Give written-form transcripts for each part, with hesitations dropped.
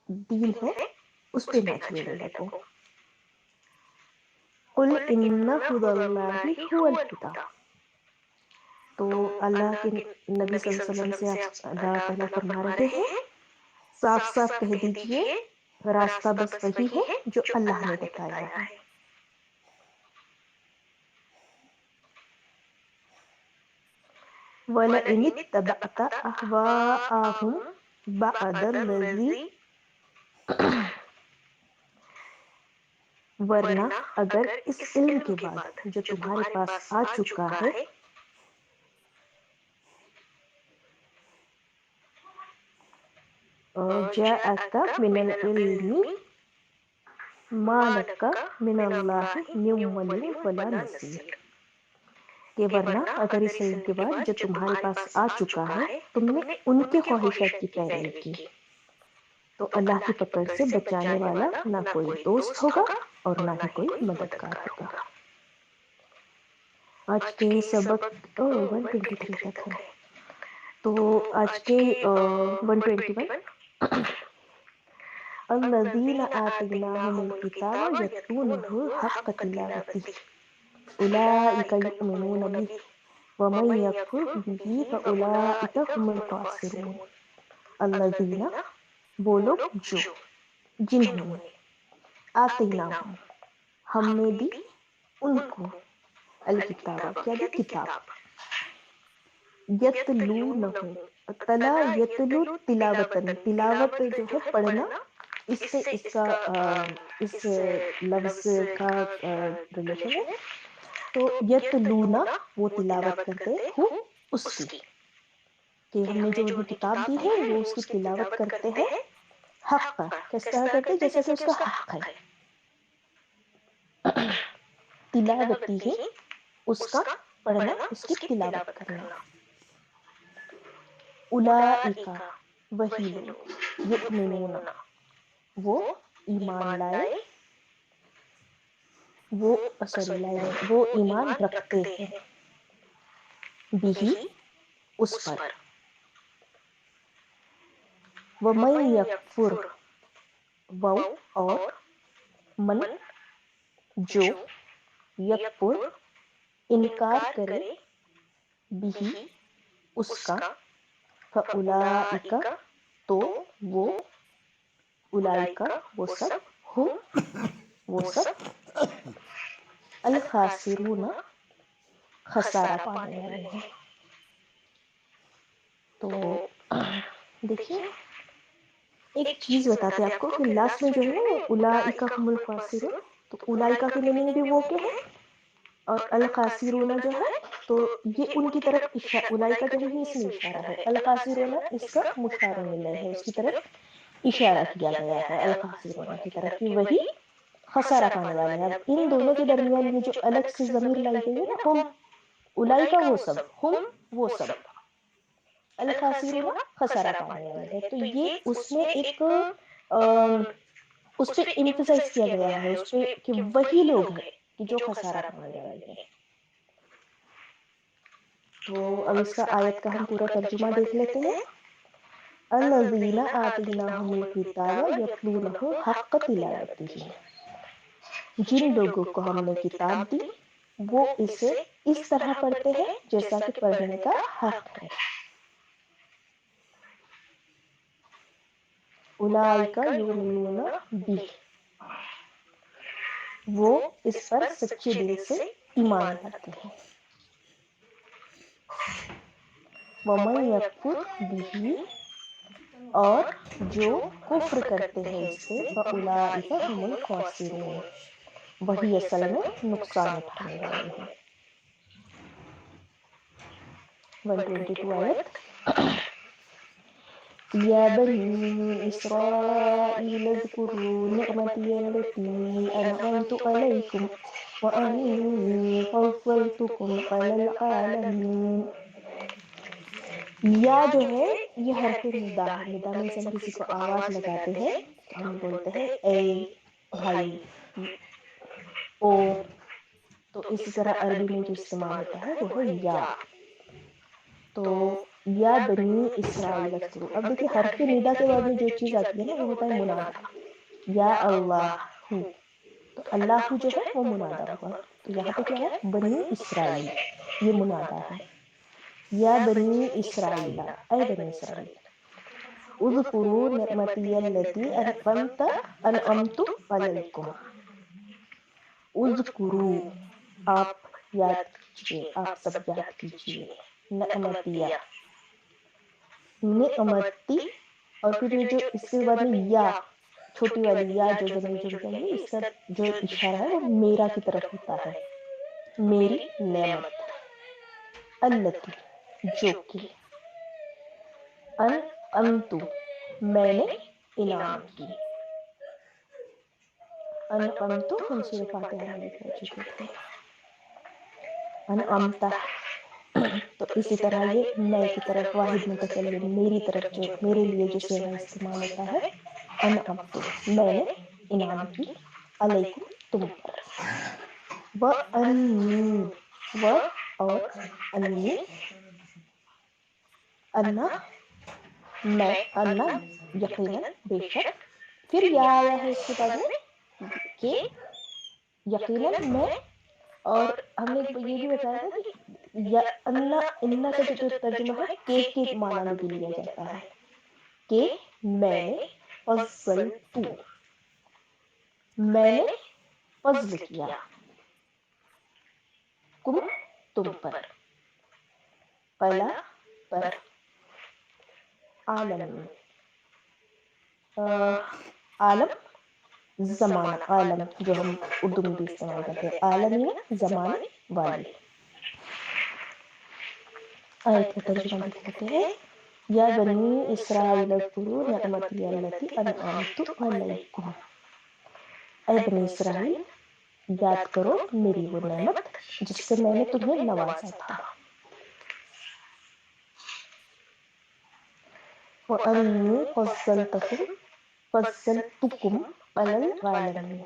دین ہے اس پہ نہ چھوڑنے لگو۔ قل ان ھدی اللہ ھو الھدی، تو اللہ کے نبی صلی اللہ علیہ وسلم سے اللہ تعالیٰ فرما رہے ہیں صاف صاف کہہ دیجئے راستہ بس وہی ہے جو اللہ نے بتایا ہے۔ وَلَئِنِ اتَّبَعْتَ أَهْوَاءَهُمْ بَعْدَ الَّذِي، ورنہ اگر اس علم کے بعد جو تمہارے پاس آ چکا ہے، جَاءَكَ مِنَ الْعِلْمِ مَا لَكَ مِنَ اللَّهِ مِن وَلِيٍّ وَلَا نَصِيرٍ، کہ ورنہ اگر اس علم کے بعد جو تمہارے پاس آ چکا ہے تم نے ان کے خواہشات کی پیروی کی، تو اللہ کی پکڑ سے بچانے والا نہ کوئی دوست ہوگا اور نہ ہی کوئی مددگار ہوگا۔ آج کے سبق 123 تک ہے، تو آج کے 121 الذین آتیناہم الکتاب یتلونہ حق تلاوتہ اولئک یؤمنون بہ ومن یکفر بہ فاولئک هم الخاسرون۔ الذین، وہ لوگ جو، جنہوں نے، آتیناہم، ہم نے دی ان کو، الکتاب کیا دی کتاب، یتلونہ، تلا یتلو تلاوتن، تلاوت جو ہے پڑھنا، اس سے اس کا اس لفظ کا ریلیشن ہے، تو یتلونا وہ تلاوت کرتے ہوں اس کی، کہ ہم نے جو انہیں کتاب دی ہے وہ اس کی تلاوت کرتے ہیں، حق کس طرح کرتے جیسا کہ اس کا حق ہے، تلاوتی ہے اس کا پڑھنا، اس کی تلاوت کرنا۔ اولئک، وہی لوگ، یؤمنون، وہ ایمان لائے، وہ ایمان رکھتے ہیں، بہ، اس پر، ومن یکفر، وہ اور، من جو، یکفر انکار کرے، بہ اس کا، فاولئک تو وہ، اولئک وہ سب، ہم وہ سب، الخاسرون خسارہ پانے والے ہیں۔ تو دیکھیے ایک چیز بتاتے ہیں آپ کو کہ لاسٹ میں جو ہے نا اولئک هم الخاسرون، تو اولئک کی میننگ بھی وہ کے ہے، اور الخاسرون جو ہے تو یہ ان کی طرف اولئک جو ہے یہ اس میں اشارہ ہے، الخاسرون اس کا مشار الیہ ہے، اس کی طرف اشارہ کیا گیا ہے الخاسرون کی طرف، کہ وہی خسارہ پانے والے ہیں۔ اب ان دونوں کے درمیان یہ جو الگ سے ضمیر لائی گئی ہے نا، ہم، اولئک وہ سب، ہم وہ سب، الخاسرون خسارہ پانے والے ہیں، تو یہ اس میں ایک اس پہ ایمفسائز کیا گیا ہے، اس پہ کہ وہی لوگ ہیں کہ جو خسارہ پانے والے ہیں۔ تو اب اس کا آیت کا ہم پورا ترجمہ دیکھ لیتے ہیں۔ الذین آتیناہم الکتاب یتلونہ حق تلاوتہ، جن لوگوں کو ہم نے کتاب دی وہ اسے اس طرح پڑھتے ہیں جیسا کہ پڑھنے کا حق ہے۔ اولئک یؤمنون بہ، وہ اس پر سچے دل سے ایمان لاتے ہیں۔ ومن یکفر بہ، اور جو کفر کرتے ہیں اس سے، فاولئک هم الخاسرون، وہی اصل میں نقصان اٹھانے والے ہیں۔ 122 آیت، یا بنی اسرائیل اذکروا نعمتی التي انعمت علیکم وانی فضلتکم علی العالمین۔ یا جو ہے یہ حرف ندا ہے، ندا میں ہم کسی کو آواز لگاتے ہیں تو ہم بولتے ہیں اے بھائی، او، تو اسی طرح عربی میں جو استعمال ہوتا ہے وہ ہے یا۔ تو या बनी इसराइल अज़्कुरू। अब देखिए हर्फ निदा के बाद में जो चीज आती है ना वो होता है मुनादा। या अल्लाह, तो अल्लाह जो है वो मुनादा हुआ। तो यहाँ पे क्या है, बनी इसराइल, ये मुनादा है। या बनी इसराइल, ऐ बनी इसराइल, उज़कुरू निअमती अल्लती अनअमतु अलैकुम। उज़कुरू, आप याद कीजिए, आप सब याद कीजिए। निअमतिया, निअमती, और फिर ये जो इसके बाद में या, छोटी वाली या जो जमीन जुड़ जाएंगी, इसका जो इशारा है वो मेरा की तरफ होता है। मेरी नेमत, अल्लती, जो कि, अन अमतु, मैंने इनाम की। अन अमतु हम सूरह फातिहा में भी पढ़ चुके थे। अन अमता, तो इसी तरह ये मैं की तरफ, वाहिद मुतकल्लिम, मेरी तरफ, जो मेरे लिए जो सेवा इस्तेमाल होता है। अन अमतु, मैंने इनाम की, अलैकुम, तुम पर। व अन्नी, व और अन्नी, अन्ना, मैं, अन्ना यकीनन, बेशक। फिर या आया है इसके बाद में कि यकीनन मैं, और हमने ये भी बताया था कि या अन्ना, इन्ना का जो तर्जुमा है के माना में भी लिया जाता है कि मैंने फज़ल तू, मैंने फज़ल किया, कुम, तुम पर, पला, पर, आलम, आलम जमाना, आलम जो हम उर्दू में भी इस्तेमाल करते हैं, आलमीना जमाने वाले। आयत का तर्जुमा देख लेते हैं। या बनी इसराइल अज़्कुरू निअमती अल्लती अनअमतु अलैकुम। ऐ बनी इसराइल, याद करो मेरी वो नेमत जिससे मैंने तुम्हें नवाजा था। व अन्नी फज़्ज़लतुकुम अलल आलमीन,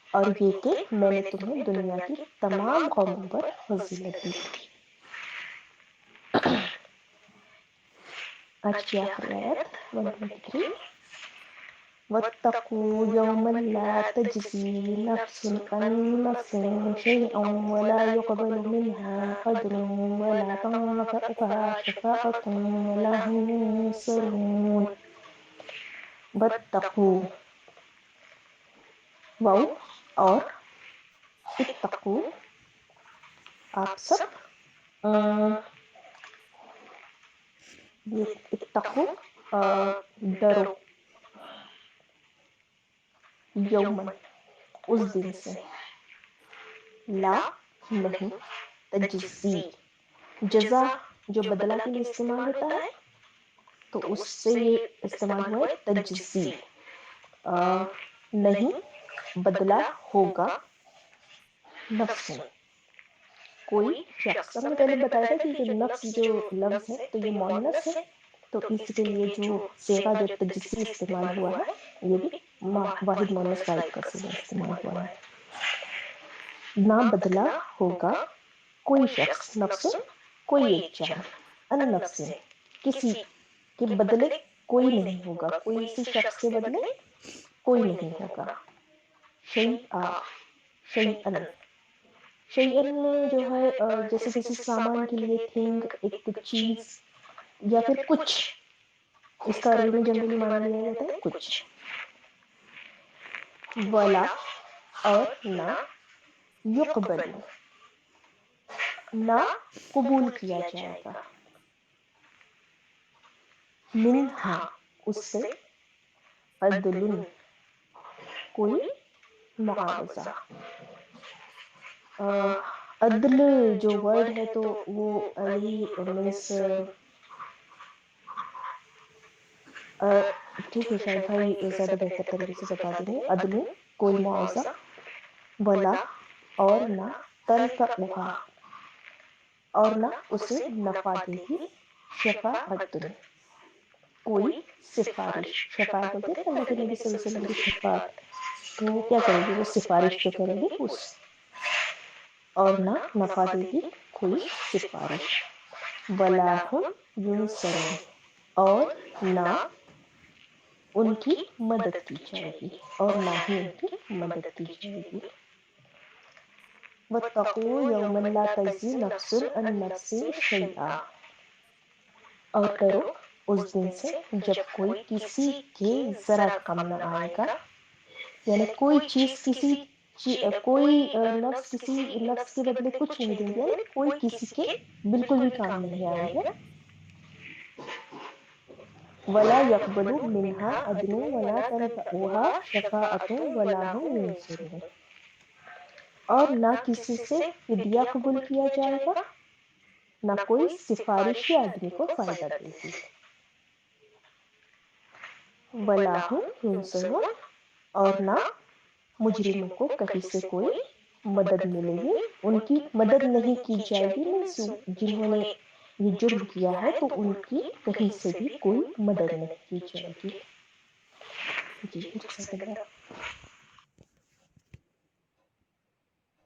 और ये कि मैंने तुम्हें दुनिया की तमाम कौमों पर फजीलत दी थी। आज की आखिरी आयत 123। वत्तकू यौमन ला तज्ज़ी नफ्सुन अन नफ्सिन शैअन वला युक़बलु मिन्हा अदलुन वला तंफ़अुहा शफ़ाअतुन वला हुम युनसरून। वत्तकू, वाव और इत्तकू, आप सब, ये इत्तकू, डरो, यौमन, उस दिन से, ला, नहीं, तज्ज़ी, जज़ा जो बदला के लिए इस्तेमाल होता है, तो उससे ये इस्तेमाल हुआ है तज्ज़ी, नहीं बदला होगा, नफ्स, कोई शख्स। हमने पहले बताया था कि जो नफ्स जो लफ्ज है तो ये मोन्नस है, तो इसके लिए जो सेगा जो तज्ज़ी इस्तेमाल हुआ है ये भी वाहिद मोन्नस गायब का सीगा इस्तेमाल हुआ है। ना बदला होगा कोई शख्स, नफ्स कोई एक जान, अन नफ्सिन, किसी के बदले कोई नहीं होगा, कोई इसी शख्स के बदले कोई नहीं होगा। शैआ, शैअन, शैअन जो है जैसे किसी सामान के लिए थिंग, एक चीज या फिर कुछ, इसका अरबी में जनरली माना लिया जाता है कुछ। वला, और ना, युक़बलु, ना कबूल किया जाएगा, मिन्हा, उससे, अदलुन, कोई मुआवजा। अदल जो वर्ड है तो वो यही मीन्स, ठीक है शायद भाई ज़्यादा बेहतर तरीके से बता देंगे। अदलुन, कोई मुआवजा, वला, और ना, तनफ़अुहा, और ना उसे नफ़ा देगी, शफ़ाअतुन, कोई सिफारिश, शफ़ाअत बोलते हैं अल्लाह के नबी सल्लल्लाहु अलैहि वसल्लम की शफ़ाअत, तो क्या करेगी वो सिफारिश जो करेगी उस, और ना नफ़ा देगी कोई सिफारिश। वलाहुम युनसरून, और ना उनकी मदद की जाएगी, और ना ही उनकी मदद की जाएगी। वत्तकू यौमन ला तज़ी नफ्सुन अन नफ्सिन शैआ, और डरो उस दिन से जब कोई किसी के जरा कम न आएगा, यानी कोई चीज कोई नफ्स किसी नफ्स के बदले कुछ नहीं देंगे, यानी कोई किसी के बिल्कुल भी काम नहीं आएंगे। वला यकबलु मिन्हा अदलु वला तनफउहा शफाअतु वला हुम युनसरून, और ना किसी से फिदिया कबूल किया जाएगा, ना कोई सिफारिशी आदमी को फायदा देगी। वला हुम युनसरून, और ना मुजरिमों को कहीं से कोई मदद मिलेगी, उनकी मदद नहीं की जाएगी। मीन्स जिन्होंने ये जुर्म किया है तो उनकी कहीं से भी कोई मदद नहीं की जाएगी। जी, जज़ाकल्लाह।